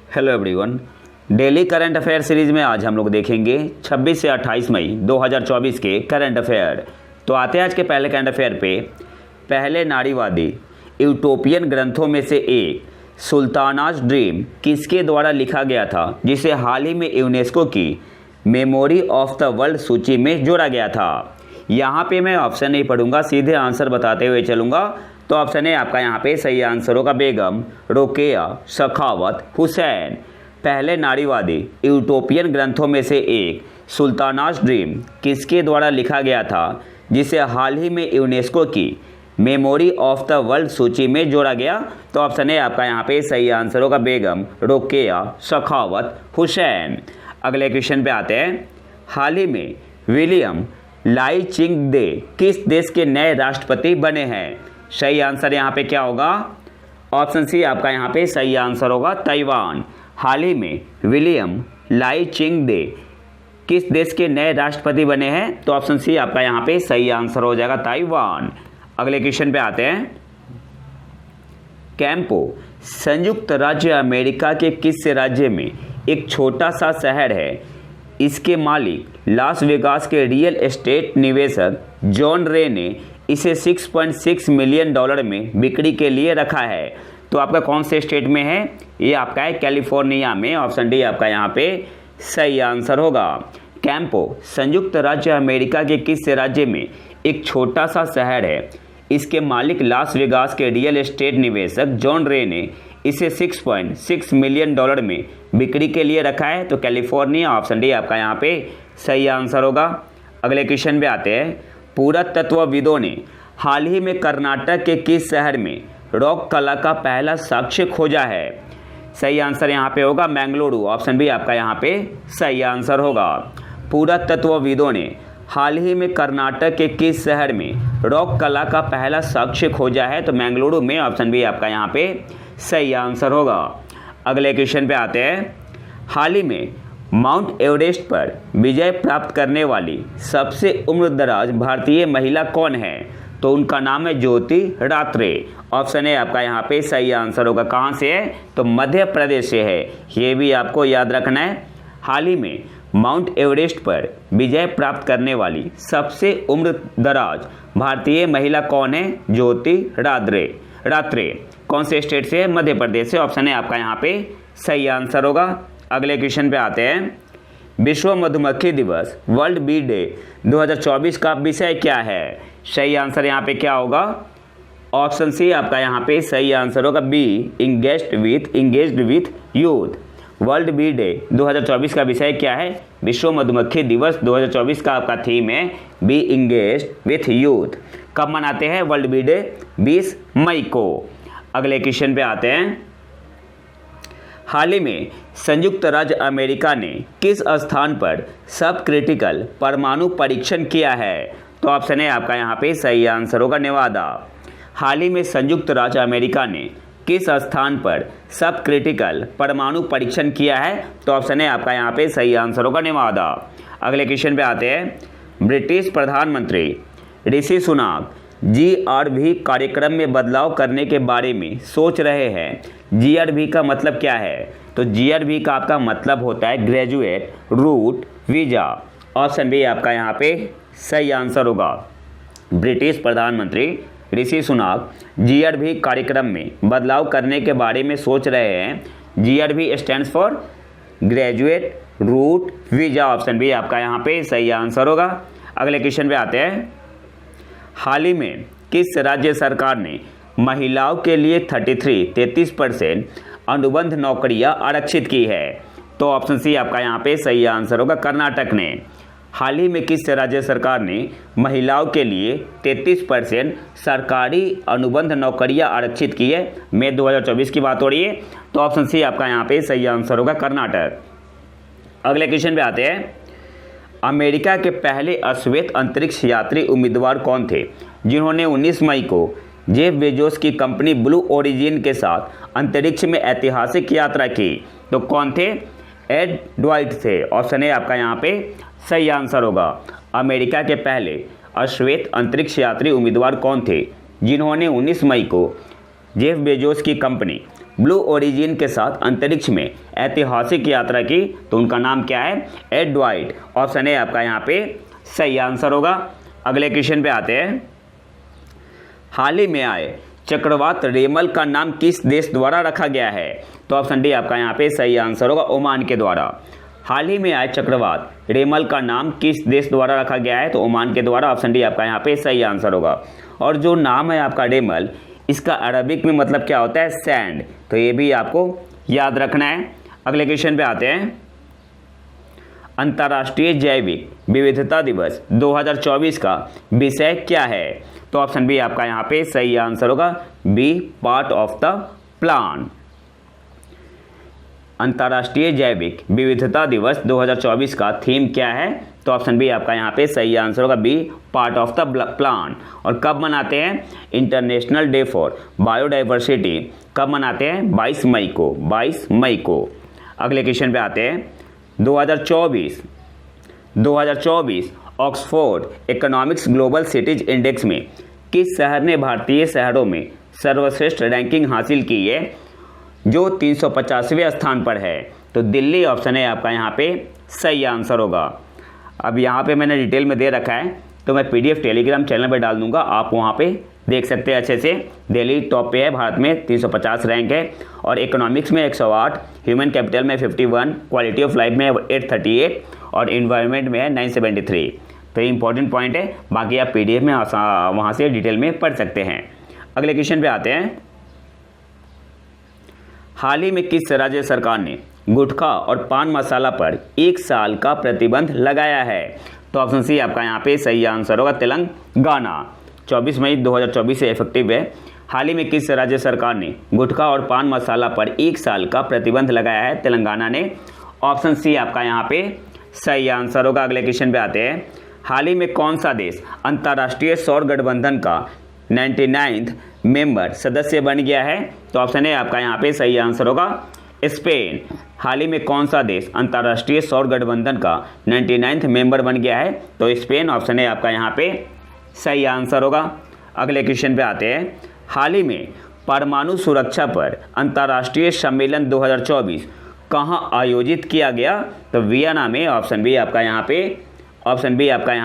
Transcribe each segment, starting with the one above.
Hello everyone. Daily current affair series में आज हम लोग देखेंगे 26 से 28 मई 2024 के करंट अफेयर। तो आते हैं आज के पहले करंट अफेयर पे। पहले नारीवादी यूटोपियन ग्रंथों में से एक सुल्तानाज ड्रीम किसके द्वारा लिखा गया था, जिसे हाल ही में यूनेस्को की मेमोरी ऑफ द वर्ल्ड सूची में जोड़ा गया था। यहाँ पे मैं ऑप्शन नहीं पढ़ूंगा, सीधे आंसर बताते हुए चलूँगा। तो ऑप्शन है आपका यहाँ पे सही आंसर होगा बेगम रोकेया सखावत हुसैन। पहले नारीवादी यूटोपियन ग्रंथों में से एक सुल्तानाज ड्रीम किसके द्वारा लिखा गया था, जिसे हाल ही में यूनेस्को की मेमोरी ऑफ द वर्ल्ड सूची में जोड़ा गया। तो ऑप्शन है आपका यहाँ पे सही आंसर होगा बेगम रोकेया सखावत हुसैन। अगले क्वेश्चन पे आते हैं। हाल ही में विलियम लाई चिंग दे किस देश के नए राष्ट्रपति बने हैं? सही आंसर यहाँ पे क्या होगा? ऑप्शन सी आपका यहाँ पे सही आंसर होगा ताइवान। हाल ही में विलियम लाई चिंग दे किस देश के नए राष्ट्रपति बने हैं? तो ऑप्शन सी आपका यहाँ पे सही आंसर हो जाएगा ताइवान। अगले क्वेश्चन पे आते हैं। कैंपो संयुक्त राज्य अमेरिका के किस राज्य में एक छोटा सा शहर है? इसके मालिक लास वेगास के रियल एस्टेट निवेशक जॉन रे ने इसे $6.6 मिलियन में बिक्री के लिए रखा है। तो आपका कौन से स्टेट में है? ये आपका है कैलिफोर्निया में। ऑप्शन डी आपका यहाँ पे सही आंसर होगा। कैंपो संयुक्त राज्य अमेरिका के किस राज्य में एक छोटा सा शहर है? इसके मालिक लास वेगास के रियल एस्टेट निवेशक जॉन रे ने इसे $6.6 मिलियन में बिक्री के लिए रखा है। तो कैलिफोर्निया, ऑप्शन डी आपका यहाँ पे सही आंसर होगा। अगले क्वेश्चन पे आते हैं। पुरातत्वविदों ने हाल ही में कर्नाटक के किस शहर में रॉक कला का पहला साक्ष्य खोजा है? सही आंसर यहाँ पे होगा मैंगलुरु। ऑप्शन बी आपका यहाँ पे सही आंसर होगा। पुरातत्वविदों ने हाल ही में कर्नाटक के किस शहर में रॉक कला का पहला साक्ष्य खोजा है? तो मैंगलुरु में। ऑप्शन बी आपका यहाँ पे सही आंसर होगा। अगले क्वेश्चन पे आते हैं। हाल ही में माउंट एवरेस्ट पर विजय प्राप्त करने वाली सबसे उम्रदराज भारतीय महिला कौन है? तो उनका नाम है ज्योति रात्रे। ऑप्शन है आपका यहाँ पे सही आंसर होगा। कहाँ से है? तो मध्य प्रदेश से है। ये भी आपको याद रखना है। हाल ही में माउंट एवरेस्ट पर विजय प्राप्त करने वाली सबसे उम्रदराज भारतीय महिला कौन है? ज्योति रात्रे। कौन से स्टेट से है? मध्य प्रदेश से। ऑप्शन है आपका यहाँ पे सही आंसर होगा। अगले क्वेश्चन पे आते हैं। विश्व मधुमक्खी दिवस वर्ल्ड बी डे 2024 का विषय क्या है? सही आंसर यहाँ पे क्या होगा? ऑप्शन सी आपका यहाँ पे सही आंसर होगा bee engaged with youth. World bee day 2024 का विषय क्या है? विश्व मधुमक्खी दिवस 2024 का आपका थीम है बी इंगेज्ड विथ यूथ। कब मनाते हैं वर्ल्ड बी डे? 20 मई को। अगले क्वेश्चन पे आते हैं। हाल ही में संयुक्त राज्य अमेरिका ने किस स्थान पर सब क्रिटिकल परमाणु परीक्षण किया है? तो ऑप्शन है आपका यहाँ पे सही आंसर होगा नेवादा। हाल ही में संयुक्त राज्य अमेरिका ने किस स्थान पर सब क्रिटिकल परमाणु परीक्षण किया है? तो ऑप्शन है आपका यहाँ पे सही आंसर होगा नेवादा। अगले क्वेश्चन पे आते हैं। ब्रिटिश प्रधानमंत्री ऋषि सुनाक GRV कार्यक्रम में बदलाव करने के बारे में सोच रहे हैं। GRV का मतलब क्या है? तो GRV का आपका मतलब होता है graduate route visa. Option B आपका यहाँ पे सही आंसर होगा। ब्रिटिश प्रधानमंत्री ऋषि सुनाक GRV कार्यक्रम में बदलाव करने के बारे में सोच रहे हैं। GRV stands for graduate route visa. Option B आपका यहाँ पे सही आंसर होगा। अगले क्वेश्चन पे आते हैं। हाल ही में किस राज्य सरकार ने महिलाओं के लिए 33% अनुबंध नौकरियां आरक्षित की है? तो ऑप्शन सी आपका यहाँ पे सही आंसर होगा कर्नाटक ने। हाल ही में किस राज्य सरकार ने महिलाओं के लिए 33% सरकारी अनुबंध नौकरियां आरक्षित की है? मई 2024 की बात हो रही है। तो ऑप्शन सी आपका यहाँ पे सही आंसर होगा कर्नाटक। अगले क्वेश्चन पे आते हैं। अमेरिका के पहले अश्वेत अंतरिक्ष यात्री उम्मीदवार कौन थे, जिन्होंने 19 मई को जेफ बेजोस की कंपनी ब्लू ओरिजिन के साथ अंतरिक्ष में ऐतिहासिक यात्रा की? तो कौन थे? एड ड्वाइट थे। ऑप्शन है आपका यहाँ पे सही आंसर होगा। अमेरिका के पहले अश्वेत अंतरिक्ष यात्री उम्मीदवार कौन थे, जिन्होंने 19 मई को जेफ बेजोस की कंपनी ब्लू ओरिजिन के साथ अंतरिक्ष में ऐतिहासिक यात्रा की, तो उनका नाम क्या है? Add Dwight. ऑप्शन ए आपका यहाँ पे सही आंसर होगा। अगले क्वेश्चन पे आते हैं। हाल ही में आए चक्रवात रेमल का नाम किस देश द्वारा रखा गया है? तो ऑप्शन डी आपका यहाँ पे सही आंसर होगा, ओमान के द्वारा। हाल ही में आए चक्रवात रेमल का नाम किस देश द्वारा रखा गया है? तो ओमान के द्वारा। ऑप्शन डी आपका यहाँ पे सही आंसर होगा। और जो नाम है आपका रेमल, इसका अरबिक में मतलब क्या होता है? सैंड। तो ये भी आपको याद रखना है। अगले क्वेश्चन पे आते हैं। अंतर्राष्ट्रीय जैविक विविधता दिवस 2024 का विषय क्या है? तो ऑप्शन बी आपका यहाँ पे सही आंसर होगा, be part of the plan. अंतर्राष्ट्रीय जैविक विविधता दिवस 2024 का थीम क्या है? तो ऑप्शन बी आपका यहाँ पे सही आंसर होगा, be part of the plan. और कब मनाते हैं? इंटरनेशनल डे फॉर बायोडाइवर्सिटी कब मनाते हैं? 22 मई को। 22 मई को। अगले क्वेश्चन पे आते हैं। 2024 Oxford economics global cities index में किस शहर ने भारतीय शहरों में सर्वश्रेष्ठ रैंकिंग हासिल की है, जो 350वें स्थान पर है? तो दिल्ली। ऑप्शन है आपका यहाँ पे सही आंसर होगा। अब यहाँ पे मैंने डिटेल में दे रखा है, तो मैं पीडीएफ टेलीग्राम चैनल पे डाल दूंगा, आप वहाँ पे देख सकते हैं अच्छे से। दिल्ली टॉप पे है, भारत में 350 रैंक है, और इकोनॉमिक्स में 108, ह्यूमन कैपिटल में 51, क्वालिटी ऑफ लाइफ में 838 और इन्वायरमेंट में है 973। तो ये इंपॉर्टेंट पॉइंट है, बाकी आप पीडीएफ में वहाँ से डिटेल में पढ़ सकते हैं। अगले क्वेश्चन पे आते हैं। हाल ही में किस राज्य सरकार ने गुटखा और पान मसाला पर 1 साल का प्रतिबंध लगाया है? तो ऑप्शन सी आपका यहाँ पे सही आंसर होगा, तेलंगाना। 24 मई 2024 से इफेक्टिव है। हाल ही में किस राज्य सरकार ने गुटखा और पान मसाला पर 1 साल का प्रतिबंध लगाया है? तेलंगाना ने। ऑप्शन सी आपका यहाँ पे सही आंसर होगा। अगले क्वेश्चन पे आते हैं। हाल ही में कौन सा देश अंतर्राष्ट्रीय सौर गठबंधन का 99th मेंबर सदस्य बन गया है? तो ऑप्शन है आपका यहाँ पे सही आंसर होगा, स्पेन। हाल ही में कौन सा देश अंतर्राष्ट्रीय सौर गठबंधन का 99th मेंबर बन गया है? तो स्पेन। ऑप्शन है आपका यहाँ पे सही आंसर होगा। अगले क्वेश्चन पे आते हैं। हाल ही में परमाणु सुरक्षा पर अंतर्राष्ट्रीय सम्मेलन 2024 कहाँ आयोजित किया गया? तो वियना में। ऑप्शन बी आपका यहाँ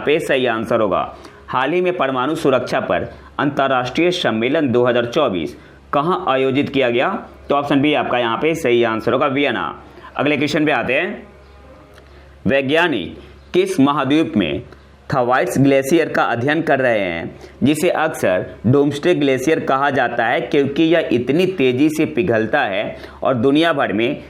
पे सही आंसर होगा। हाल ही में परमाणु सुरक्षा पर अंतर्राष्ट्रीय सम्मेलन 2024 कहाँ आयोजित किया गया? तो ऑप्शन बी आपका यहाँ पे सही आंसर होगा, वियना। अगले क्वेश्चन पे आते हैं। वैज्ञानिक किस महाद्वीप में थवाइट्स ग्लेशियर का अध्ययन कर रहे हैं, जिसे अक्सर डोम्सडे ग्लेशियर कहा जाता है, क्योंकि यह इतनी तेजी से पिघलता है और दुनिया भर में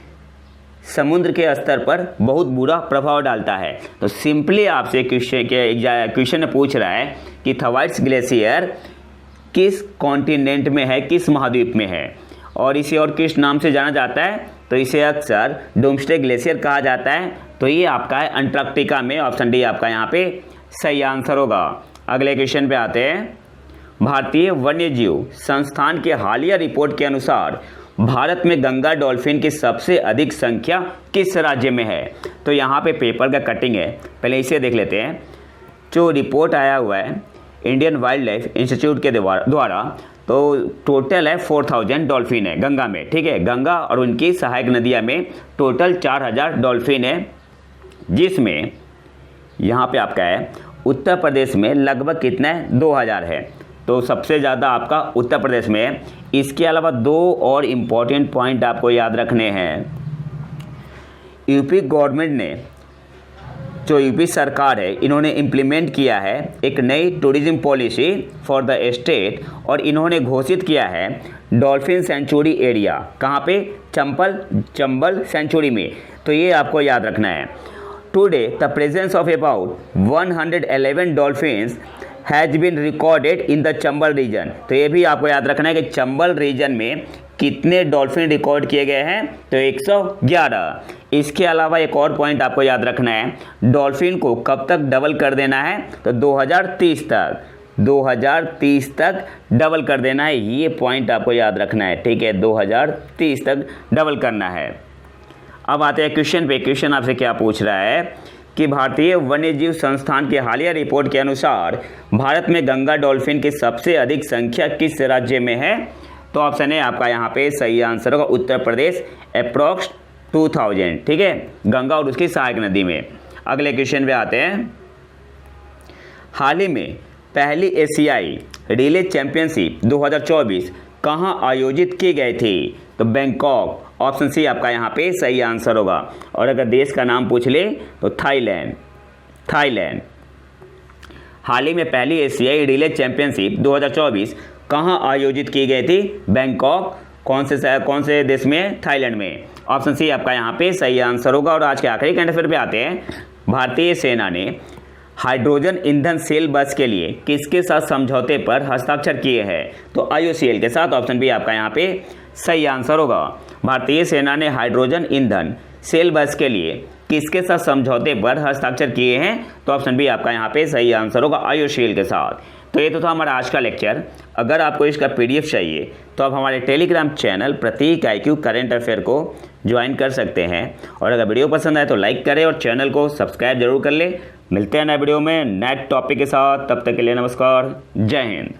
समुद्र के स्तर पर बहुत बुरा प्रभाव डालता है? तो सिंपली आपसे क्वेश्चन पूछ रहा है कि थवाइट्स ग्लेशियर किस कॉन्टिनेंट में है, किस महाद्वीप में है, और इसे और किस नाम से जाना जाता है? तो इसे अक्सर डोम्सडे ग्लेशियर कहा जाता है। तो ये आपका है अंटार्कटिका में। ऑप्शन डी आपका यहाँ पे सही आंसर होगा। अगले क्वेश्चन पे आते हैं। भारतीय वन्यजीव संस्थान की हालिया रिपोर्ट के अनुसार भारत में गंगा डॉल्फिन की सबसे अधिक संख्या किस राज्य में है? तो यहाँ पे पेपर का कटिंग है, पहले इसे देख लेते हैं। जो रिपोर्ट आया हुआ है इंडियन वाइल्ड लाइफ इंस्टीट्यूट के द्वारा, तो टोटल है 4000 डॉल्फिन है गंगा में, ठीक है। गंगा और उनकी सहायक नदियाँ में टोटल 4000 डॉल्फिन है, जिसमें यहाँ पे आपका है उत्तर प्रदेश में लगभग कितना है? 2000 है। तो सबसे ज़्यादा आपका उत्तर प्रदेश में है। इसके अलावा 2 और इम्पॉर्टेंट पॉइंट आपको याद रखने हैं। यूपी गवर्नमेंट ने, जो यूपी सरकार है, इन्होंने इम्प्लीमेंट किया है एक नई tourism policy for the state, और इन्होंने घोषित किया है डॉल्फिन सेंचुरी एरिया। कहाँ पे? चंबल सेंचुरी में। तो ये आपको याद रखना है। Today the presence of about 111 dolphins has been recorded in the Chambal region. तो ये भी आपको याद रखना है कि चंबल रीजन में कितने डॉल्फिन रिकॉर्ड किए गए हैं? तो 111। इसके अलावा एक और पॉइंट आपको याद रखना है, डॉल्फिन को कब तक डबल कर देना है? तो 2030 तक डबल कर देना है। ये पॉइंट आपको याद रखना है, ठीक है। 2030 तक डबल करना है। अब आते हैं क्वेश्चन पे। क्वेश्चन आपसे क्या पूछ रहा है कि भारतीय वन्यजीव संस्थान की हालिया रिपोर्ट के अनुसार भारत में गंगा डॉल्फिन की सबसे अधिक संख्या किस राज्य में है? तो ऑप्शन है आपका यहाँ पे सही आंसर होगा, उत्तर प्रदेश। अप्रॉक्स 2000, ठीक है, गंगा और उसकी सहायक नदी में। अगले क्वेश्चन पे आते हैं। हाल ही में पहली एशियाई रिले चैंपियनशिप 2024 कहाँ आयोजित की गई थी? तो बैंकॉक, ऑप्शन सी आपका यहाँ पे सही आंसर होगा। और अगर देश का नाम पूछ ले तो थाईलैंड। हाल ही में पहली एशियाई रिले चैंपियनशिप 2024 कहाँ आयोजित की गई थी? बैंकॉक, कौन से देश में? थाईलैंड में। ऑप्शन सी आपका यहाँ पे सही आंसर होगा। और आज के आखिरी करंट अफेयर पे आते हैं। भारतीय सेना ने हाइड्रोजन ईंधन सेल बस के लिए किसके साथ समझौते पर हस्ताक्षर किए हैं? तो IOCL के साथ। ऑप्शन बी आपका यहाँ पे सही आंसर होगा। भारतीय सेना ने हाइड्रोजन ईंधन सेल बस के लिए किसके साथ समझौते पर हस्ताक्षर किए हैं? तो ऑप्शन बी आपका यहाँ पे सही आंसर होगा, IOCL के साथ। तो ये तो था हमारा आज का लेक्चर। अगर आपको इसका PDF चाहिए तो आप हमारे टेलीग्राम चैनल प्रतीक IQ करंट अफेयर को ज्वाइन कर सकते हैं। और अगर वीडियो पसंद आए तो लाइक करें और चैनल को सब्सक्राइब जरूर कर ले। मिलते हैं नए वीडियो में नए टॉपिक के साथ। तब तक के लिए नमस्कार, जय हिंद।